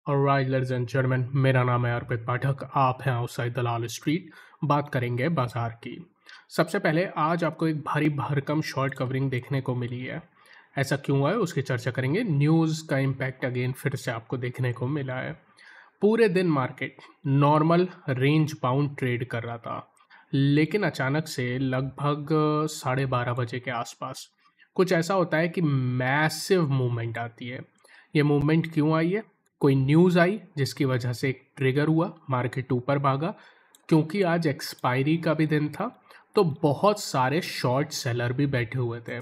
Alright ladies and gentleman, मेरा नाम है अर्पित पाठक। आप हैं आउटसाइड दलाल स्ट्रीट। बात करेंगे बाजार की। सबसे पहले आज आपको एक भारी भरकम शॉर्ट कवरिंग देखने को मिली है। ऐसा क्यों हुआ है उसकी चर्चा करेंगे। न्यूज़ का इम्पैक्ट अगेन फिर से आपको देखने को मिला है। पूरे दिन market normal range bound trade कर रहा था, लेकिन अचानक से लगभग 12:30 बजे के आसपास कुछ ऐसा होता है कि मैसिव मूवमेंट आती है। ये मूवमेंट क्यों आई है? कोई न्यूज़ आई जिसकी वजह से एक ट्रिगर हुआ, मार्केट ऊपर भागा। क्योंकि आज एक्सपायरी का भी दिन था, तो बहुत सारे शॉर्ट सेलर भी बैठे हुए थे।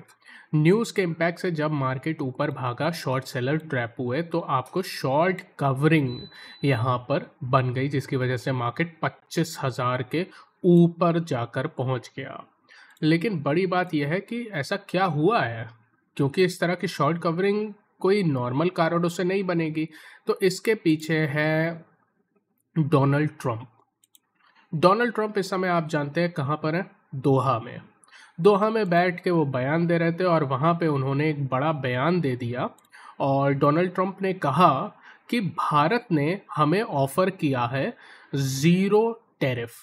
न्यूज़ के इम्पैक्ट से जब मार्केट ऊपर भागा, शॉर्ट सेलर ट्रैप हुए, तो आपको शॉर्ट कवरिंग यहाँ पर बन गई, जिसकी वजह से मार्केट 25,000 के ऊपर जाकर पहुँच गया। लेकिन बड़ी बात यह है कि ऐसा क्या हुआ है, क्योंकि इस तरह की शॉर्ट कवरिंग कोई नॉर्मल कारणों से नहीं बनेगी। तो इसके पीछे है डोनाल्ड ट्रंप। डोनाल्ड ट्रंप इस समय आप जानते हैं कहाँ पर है? दोहा में। दोहा में बैठ के वो बयान दे रहे थे और वहाँ पे उन्होंने एक बड़ा बयान दे दिया। और डोनाल्ड ट्रंप ने कहा कि भारत ने हमें ऑफर किया है ज़ीरो टैरिफ।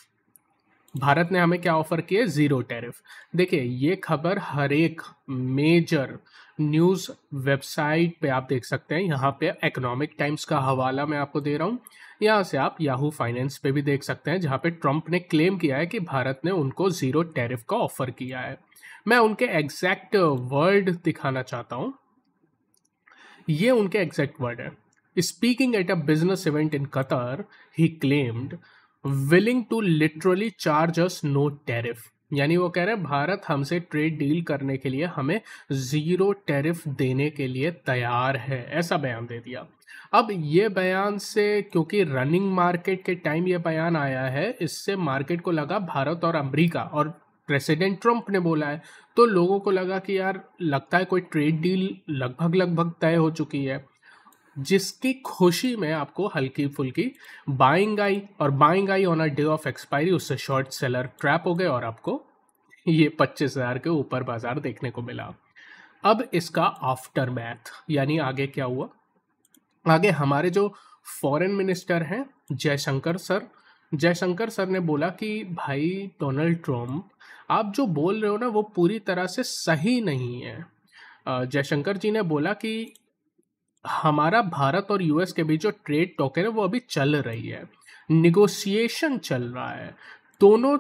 भारत ने हमें क्या ऑफर किए? Zero tariff. देखिए, ये खबर हर एक मेजर न्यूज़ वेबसाइट पे आप देख सकते हैं। यहाँ पे इकोनॉमिक टाइम्स का हवाला मैं आपको दे रहा हूँ। यहाँ से आप याहू फाइनेंस पे भी देख सकते हैं, जहाँ पे ट्रंप ने क्लेम किया है कि भारत ने उनको ज़ीरो टैरिफ का ऑफर किया है। मैं उनके एग्जैक्ट वर्ड दिखाना चाहता हूँ। ये उनके एग्जैक्ट वर्ड है। Speaking at a business event in Qatar, he claimed willing to literally charge us no tariff. यानी वो कह रहे हैं भारत हमसे ट्रेड डील करने के लिए हमें ज़ीरो टैरिफ देने के लिए तैयार है, ऐसा बयान दे दिया। अब ये बयान से, क्योंकि रनिंग मार्केट के टाइम ये बयान आया है, इससे मार्केट को लगा भारत और अमेरिका और प्रेसिडेंट ट्रंप ने बोला है, तो लोगों को लगा कि यार लगता है कोई ट्रेड डील लगभग लगभग तय हो चुकी है, जिसकी खुशी में आपको हल्की फुल्की बाइंग आई। और buying I on a day of expiry, उससे शॉर्ट सेलर ट्रैप हो गए और आपको ये 25,000 के ऊपर बाजार देखने को मिला। अब इसका आफ्टर मैथ यानी आगे क्या हुआ? आगे हमारे जो फॉरेन मिनिस्टर हैं जयशंकर सर ने बोला कि भाई डोनाल्ड ट्रंप, आप जो बोल रहे हो ना वो पूरी तरह से सही नहीं है। जयशंकर जी ने बोला कि हमारा भारत और यूएस के बीच जो ट्रेड टॉक है ना वो अभी चल रही है, निगोशिएशन चल रहा है, दोनों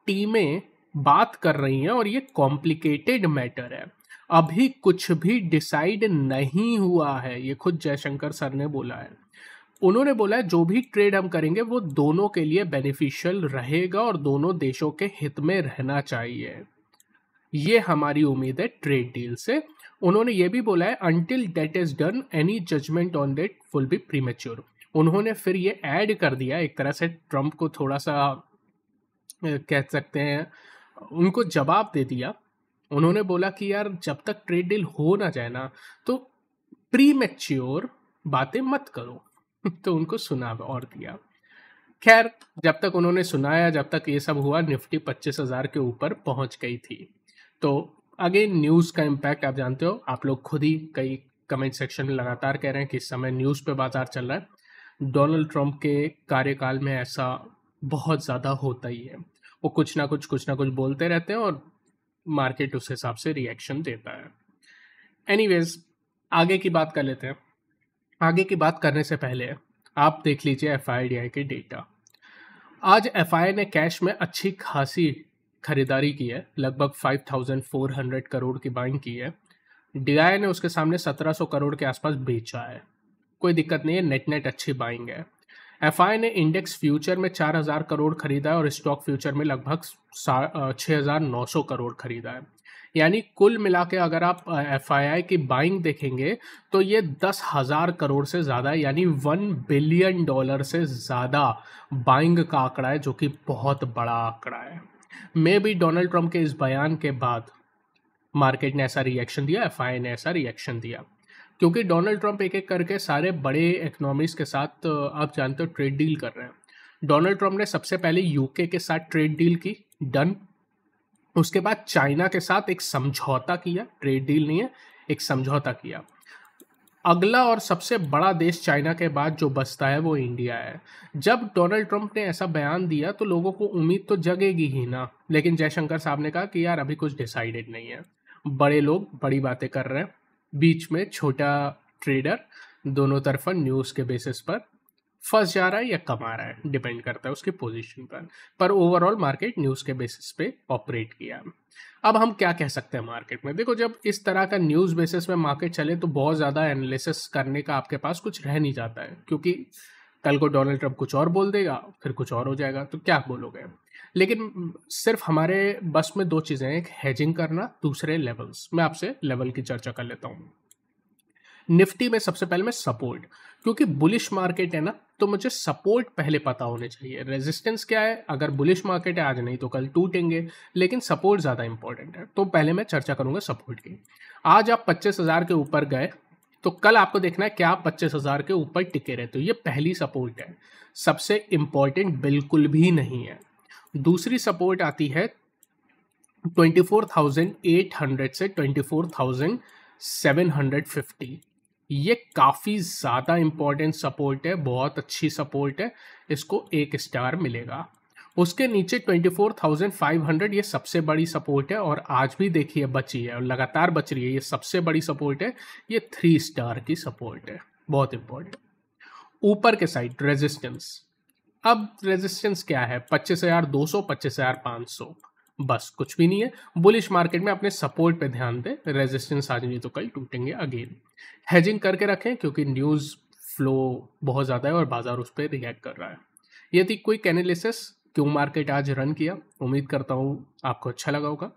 टीमें बात कर रही हैं और ये कॉम्प्लिकेटेड मैटर है, अभी कुछ भी डिसाइड नहीं हुआ है। ये खुद जयशंकर सर ने बोला है। उन्होंने बोला है जो भी ट्रेड हम करेंगे वो दोनों के लिए बेनिफिशियल रहेगा और दोनों देशों के हित में रहना चाहिए। ये हमारी उम्मीद है ट्रेड डील से। उन्होंने ये भी बोला है until that is done any judgement on that will be premature. उन्होंने फिर ये ऐड कर दिया, एक तरह से ट्रंप को थोड़ा सा कह सकते हैं, उनको जवाब दे दिया। उन्होंने बोला कि यार जब तक ट्रेड डील हो ना जाए ना, तो प्रीमेच्योर बातें मत करो। तो उनको सुना और दिया। खैर, जब तक उन्होंने सुनाया, जब तक ये सब हुआ, निफ्टी 25,000 के ऊपर पहुंच गई थी। तो अगेन न्यूज़ का इम्पैक्ट आप जानते हो, आप लोग खुद ही कई कमेंट सेक्शन में लगातार कह रहे हैं कि इस समय न्यूज़ पे बाजार चल रहा है। डोनाल्ड ट्रंप के कार्यकाल में ऐसा बहुत ज़्यादा होता ही है। वो कुछ ना कुछ बोलते रहते हैं और मार्केट उस हिसाब से रिएक्शन देता है। एनीवेज, आगे की बात कर लेते हैं। आगे की बात करने से पहले आप देख लीजिए एफआईडीआई के डेटा। आज एफआई ने कैश में अच्छी खासी खरीदारी की है, लगभग 5,400 करोड़ की बाइंग की है। डीआई ने उसके सामने 1,700 करोड़ के आसपास बेचा है। कोई दिक्कत नहीं है, नेट नेट अच्छी बाइंग है। एफआई ने इंडेक्स फ्यूचर में 4,000 करोड़ खरीदा है और स्टॉक फ्यूचर में लगभग 6,900 करोड़ खरीदा है। यानी कुल मिला के अगर आप एफआईआई की बाइंग देखेंगे तो ये 10,000 करोड़ से ज़्यादा है, यानी $1 बिलियन से ज़्यादा बाइंग का आंकड़ा है, जो कि बहुत बड़ा आंकड़ा है। मे भी डोनाल्ड ट्रंप के इस बयान के बाद मार्केट ने ऐसा रिएक्शन दिया, एफआईआई ने ऐसा रिएक्शन दिया, क्योंकि डोनाल्ड ट्रंप एक एक करके सारे बड़े इकोनॉमीज के साथ आप जानते हो ट्रेड डील कर रहे हैं। डोनाल्ड ट्रंप ने सबसे पहले यूके के साथ ट्रेड डील की, डन। उसके बाद चाइना के साथ एक समझौता किया, ट्रेड डील नहीं है, एक समझौता किया। अगला और सबसे बड़ा देश चाइना के बाद जो बचता है वो इंडिया है। जब डोनाल्ड ट्रंप ने ऐसा बयान दिया तो लोगों को उम्मीद तो जगेगी ही ना, लेकिन जयशंकर साहब ने कहा कि यार अभी कुछ डिसाइडेड नहीं है। बड़े लोग बड़ी बातें कर रहे हैं, बीच में छोटा ट्रेडर दोनों तरफा न्यूज़ के बेसिस पर फंस जा रहा है या कमा रहा है, डिपेंड करता है उसकी पोजीशन पर ओवरऑल मार्केट न्यूज़ के बेसिस पे ऑपरेट किया। अब हम क्या कह सकते हैं मार्केट में? देखो, जब इस तरह का न्यूज़ बेसिस में मार्केट चले तो बहुत ज़्यादा एनालिसिस करने का आपके पास कुछ रह नहीं जाता है, क्योंकि कल को डोनाल्ड ट्रंप कुछ और बोल देगा, फिर कुछ और हो जाएगा, तो क्या बोलोगे? लेकिन सिर्फ हमारे बस में दो चीज़ें हैं, एक हेजिंग करना, दूसरे लेवल्स। मैं आपसे लेवल की चर्चा कर लेता हूँ। निफ्टी में सबसे पहले मैं सपोर्ट, क्योंकि बुलिश मार्केट है ना, तो मुझे सपोर्ट पहले पता होने चाहिए। रेजिस्टेंस क्या है? अगर बुलिश मार्केट है आज नहीं तो कल टूटेंगे, लेकिन सपोर्ट ज़्यादा इंपॉर्टेंट है। तो पहले मैं चर्चा करूंगा सपोर्ट की। आज आप 25,000 के ऊपर गए तो कल आपको देखना है क्या आप 25,000 के ऊपर टिके रहे, तो ये पहली सपोर्ट है, सबसे इंपॉर्टेंट बिल्कुल भी नहीं है। दूसरी सपोर्ट आती है 24,800 से 24,750। ये काफ़ी ज़्यादा इंपॉर्टेंट सपोर्ट है, बहुत अच्छी सपोर्ट है, इसको 1 स्टार मिलेगा। उसके नीचे 24,500 ये सबसे बड़ी सपोर्ट है और आज भी देखिए बची है और लगातार बच रही है, ये सबसे बड़ी सपोर्ट है, ये 3 स्टार की सपोर्ट है, बहुत इंपॉर्टेंट। ऊपर के साइड रेजिस्टेंस, अब रेजिस्टेंस क्या है? 25,200, 25,500, बस कुछ भी नहीं है। बुलिश मार्केट में अपने सपोर्ट पे ध्यान दें, रेजिस्टेंस आज नहीं तो कल टूटेंगे अगेन। हेजिंग करके रखें क्योंकि न्यूज़ फ्लो बहुत ज़्यादा है और बाजार उस पर रिएक्ट कर रहा है। ये थी क्विक एनालिसिस क्यों मार्केट आज रन किया। उम्मीद करता हूँ आपको अच्छा लगा होगा।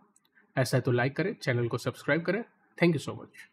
ऐसा है तो लाइक करें, चैनल को सब्सक्राइब करें। Thank you so much.